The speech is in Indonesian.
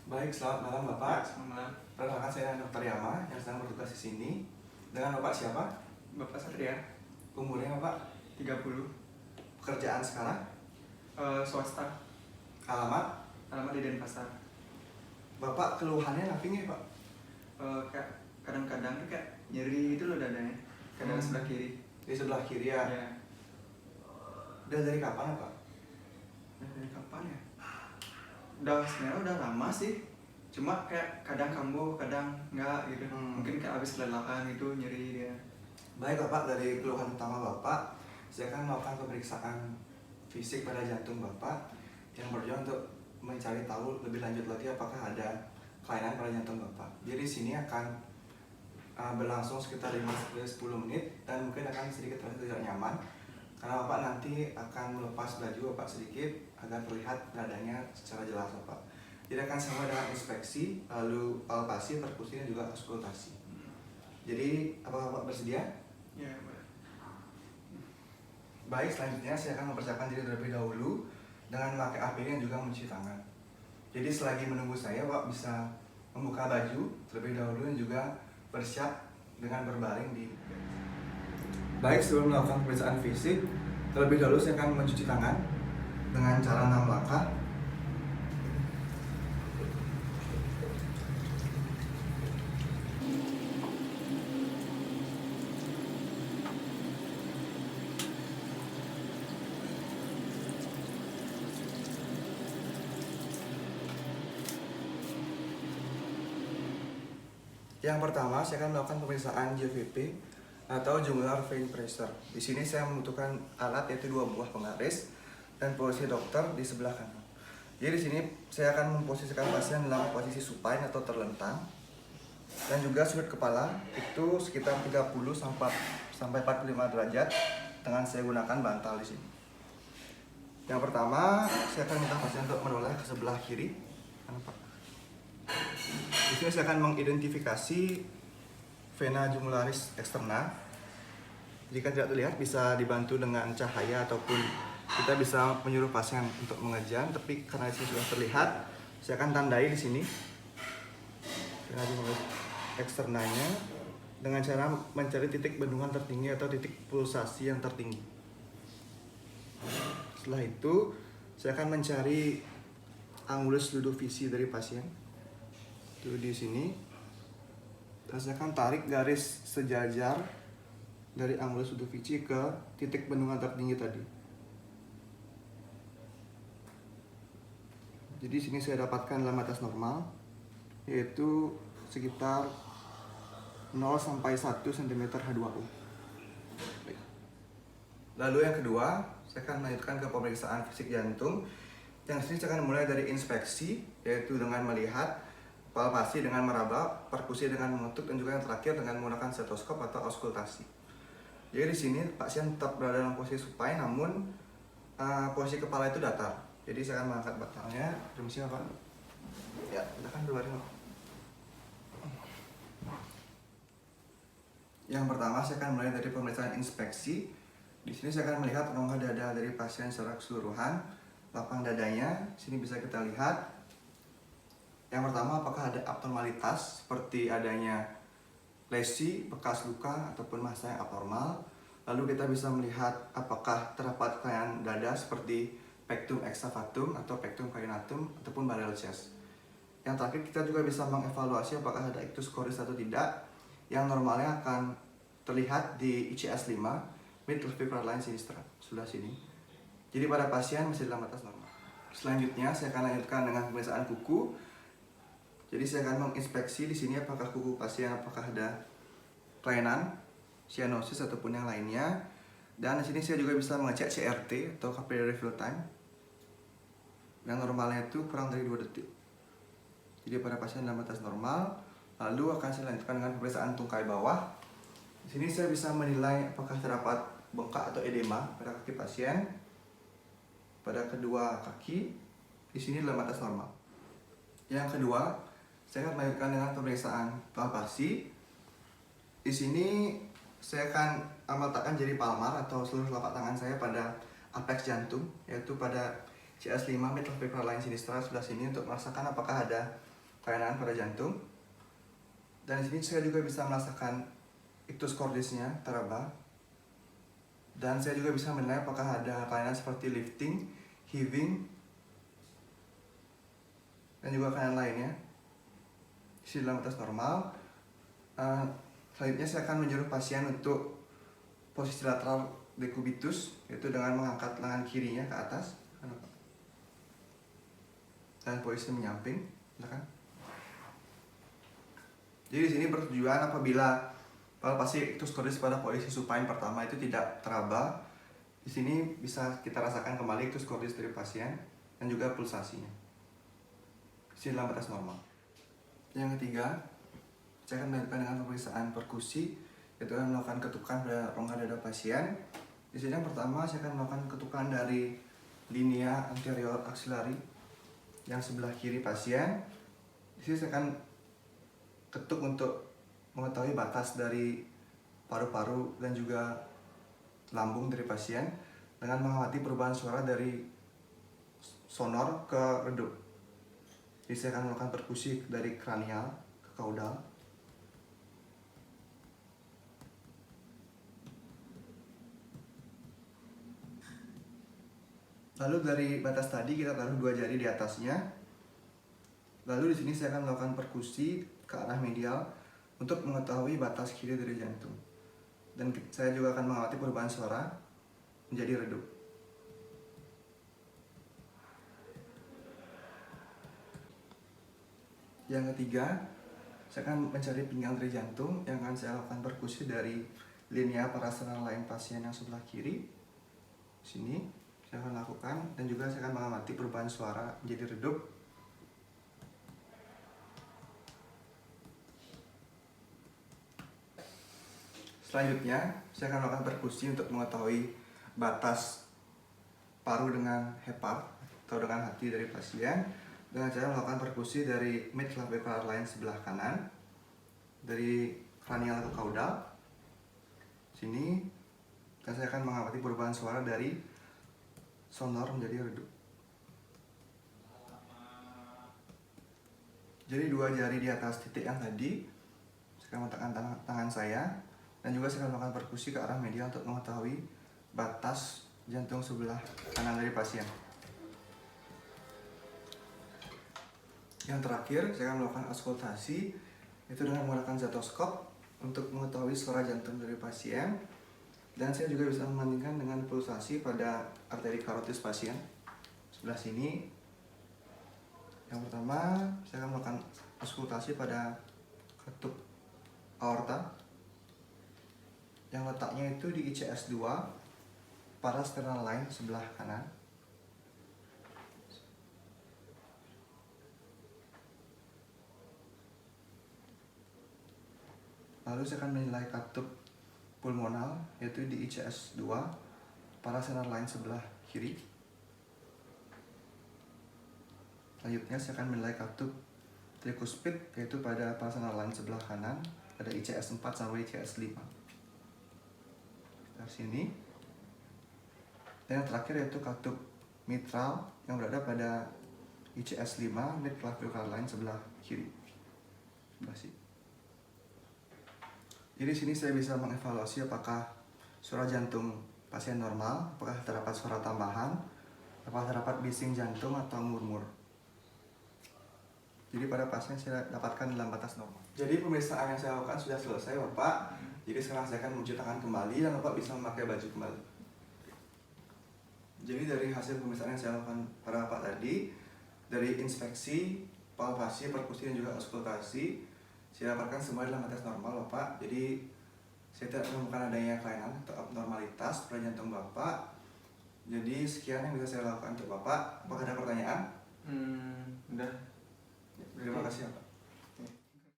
Baik, selamat malam Ya, Bapak. selamat malam. Perkenalkan saya Dr. Yama yang sedang bertugas di sini. Dengan Bapak siapa? Bapak Satria, Umurnya Bapak? 30, Pekerjaan sekarang? swasta, Alamat? alamat di Denpasar. Bapak keluhannya apa nih Pak? Kayak kadang-kadang tuh kayak nyeri gitu loh dadanya, kadang sebelah kiri. Di sebelah kiri ya? Ya, Udah dari kapan Pak? dari kapan ya? Sebenarnya udah lama sih. Cuma kayak kadang kambuh, kadang enggak gitu. Mungkin kayak habis kelelahan itu nyeri dia. Baik Bapak, dari keluhan utama Bapak, saya akan melakukan pemeriksaan fisik pada jantung Bapak yang bertujuan untuk mencari tahu lebih lanjut lagi apakah ada kelainan pada jantung Bapak. Jadi sini akan berlangsung sekitar 5-10 menit dan mungkin akan sedikit terasa tidak nyaman karena Bapak nanti akan melepas baju Bapak sedikit agar terlihat dadanya secara jelas Bapak. Jadi akan sama dengan inspeksi, lalu palpasi, perkusi, dan juga auskultasi. Jadi apakah Bapak bersedia? Ya, boleh. Baik, selanjutnya saya akan mempersiapkan diri terlebih dahulu dengan memakai APD dan juga mencuci tangan. Jadi selagi menunggu saya, Bapak bisa membuka baju terlebih dahulu dan juga bersiap dengan berbaring di. Baik, sebelum melakukan pemeriksaan fisik, terlebih dahulu saya akan mencuci tangan dengan cara 6 langkah. Yang pertama, saya akan melakukan pemeriksaan JVP atau jugular vein pressure. Di sini saya membutuhkan alat yaitu 2 buah penggaris dan posisi dokter di sebelah kanan. Jadi di sini saya akan memposisikan pasien dalam posisi supine atau terlentang dan juga sudut kepala itu sekitar 30 sampai 45 derajat dengan saya gunakan bantal di sini. Yang pertama, saya akan minta pasien untuk menoleh ke sebelah kiri. Di sini saya akan mengidentifikasi vena jugularis externa. Jika tidak terlihat bisa dibantu dengan cahaya ataupun kita bisa menyuruh pasien untuk mengejar. Tapi karena di sini sudah terlihat, saya akan tandai di sini vena jugularis externanya dengan cara mencari titik bendungan tertinggi atau titik pulsasi yang tertinggi. Setelah itu, saya akan mencari angulus ludovisi dari pasien. Itu di sini. Dan saya akan tarik garis sejajar dari angulus ludovisi ke titik bendungan tertinggi tadi. Jadi sini saya dapatkan dalam batas normal, yaitu sekitar 0 sampai 1 cm H2O. Lalu yang kedua, saya akan melanjutkan ke pemeriksaan fisik jantung. Yang sini saya akan mulai dari inspeksi, yaitu dengan melihat, palpasi dengan meraba, perkusi dengan mengetuk, dan juga yang terakhir dengan menggunakan stetoskop atau auskultasi. Jadi di sini pasien tetap berada dalam posisi supine, namun posisi kepala itu datar. Jadi saya akan mengangkat batangnya. Permisi Pak. Ya, silakan berbaring. Yang pertama saya akan mulai dari pemeriksaan inspeksi. Di sini saya akan melihat rongga dada dari pasien secara keseluruhan, lapang dadanya. Sini bisa kita lihat. Yang pertama, apakah ada abnormalitas seperti adanya lesi, bekas luka, ataupun massa yang abnormal. Lalu kita bisa melihat apakah terdapat kelainan dada seperti pectum excavatum atau pectum carinatum ataupun barrel chest. Yang terakhir, kita juga bisa mengevaluasi apakah ada ictus coris atau tidak, yang normalnya akan terlihat di ICS 5, midclavicular line sinistra, sebelah sini. Jadi pada pasien masih dalam batas normal. Selanjutnya, saya akan lanjutkan dengan pemeriksaan kuku. Jadi saya akan menginspeksi di sini apakah kuku pasien apakah ada kelainan, cyanosis ataupun yang lainnya. Dan di sini saya juga bisa mengecek CRT atau capillary fill time. Yang normalnya itu kurang dari 2 detik. Jadi pada pasien dalam batas normal. Lalu akan saya lanjutkan dengan pemeriksaan tungkai bawah. Di sini saya bisa menilai apakah terdapat bengkak atau edema pada kaki pasien. Pada kedua kaki di sini dalam batas normal. Yang kedua, saya akan melanjutkan dengan pemeriksaan palpasi. Di sini saya akan meletakkan jari palmar atau seluruh telapak tangan saya pada apex jantung, yaitu pada CS5 midclavicular line sinistra sebelah sini untuk merasakan apakah ada kelainan pada jantung. Dan di sini saya juga bisa merasakan ictus cordisnya teraba. Dan saya juga bisa menilai apakah ada kelainan seperti lifting, heaving, dan juga kelainan lainnya. Isi dalam batas normal. Selanjutnya saya akan menyuruh pasien untuk posisi lateral decubitus, yaitu dengan mengangkat lengan kirinya ke atas dan posisi menyamping. Silakan. Jadi di sini bertujuan apabila palpasi ictus cordis pada posisi supine pertama itu tidak teraba, di sini bisa kita rasakan kembali ictus cordis dari pasien dan juga pulsasinya. Isi dalam batas normal. Yang ketiga, saya akan melanjutkan dengan pemeriksaan perkusi, yaitu akan melakukan ketukan pada rongga dada pasien. Di sini yang pertama saya akan melakukan ketukan dari linea anterior axillary yang sebelah kiri pasien. Di sini saya akan ketuk untuk mengetahui batas dari paru-paru dan juga lambung dari pasien dengan mengamati perubahan suara dari sonor ke redup. Jadi saya akan melakukan perkusi dari kranial ke kaudal. Lalu dari batas tadi kita taruh 2 jari di atasnya. Lalu di sini saya akan melakukan perkusi ke arah medial untuk mengetahui batas kiri dari jantung. Dan saya juga akan mengamati perubahan suara menjadi redup. Yang ketiga, saya akan mencari pinggang dari jantung yang akan saya lakukan perkusi dari linea parasternal lain pasien yang sebelah kiri. Sini saya akan lakukan, dan juga saya akan mengamati perubahan suara menjadi redup. Selanjutnya, saya akan melakukan perkusi untuk mengetahui batas paru dengan hepar atau dengan hati dari pasien. Dengan cara melakukan perkusi dari mid clavicular line sebelah kanan, dari kranial ke kaudal. Sini, dan saya akan mengamati perubahan suara dari sonor menjadi redup. Jadi 2 jari di atas titik yang tadi, saya akan meletakkan tangan saya, dan juga saya akan melakukan perkusi ke arah medial untuk mengetahui batas jantung sebelah kanan dari pasien. Yang terakhir, saya akan melakukan auskultasi, yaitu dengan menggunakan stetoskop untuk mengetahui suara jantung dari pasien. Dan saya juga bisa membandingkan dengan pulsasi pada arteri karotis pasien sebelah sini. Yang pertama, saya akan melakukan auskultasi pada katup aorta yang letaknya itu di ICS 2 parasternal line sebelah kanan. Lalu saya akan menilai katup pulmonal, yaitu di ICS 2 parasternal line sebelah kiri. Selanjutnya saya akan menilai katup tricuspid, yaitu pada parasternal line sebelah kanan pada ICS 4 sampai ICS 5. Dari sini. Dan yang terakhir yaitu katup mitral yang berada pada ICS 5 mid clavicular line sebelah kiri. Sebelah sini. Jadi di sini saya bisa mengevaluasi apakah suara jantung pasien normal, apakah terdapat suara tambahan, apakah terdapat bising jantung atau murmur. Jadi pada pasien saya dapatkan dalam batas normal. Jadi pemeriksaan yang saya lakukan sudah selesai, Bapak. Jadi sekarang saya akan mencuci tangan kembali dan Bapak bisa memakai baju kembali. Jadi dari hasil pemeriksaan yang saya lakukan pada Bapak tadi, dari inspeksi, palpasi, perkusi, dan juga auskultasi, saya dapatkan semua dalam batas normal, Bapak. Jadi saya tidak menemukan adanya kelainan atau abnormalitas pada jantung Bapak. Jadi sekian yang bisa saya lakukan untuk Bapak. Apakah ada pertanyaan? Udah. Terima kasih, Bapak.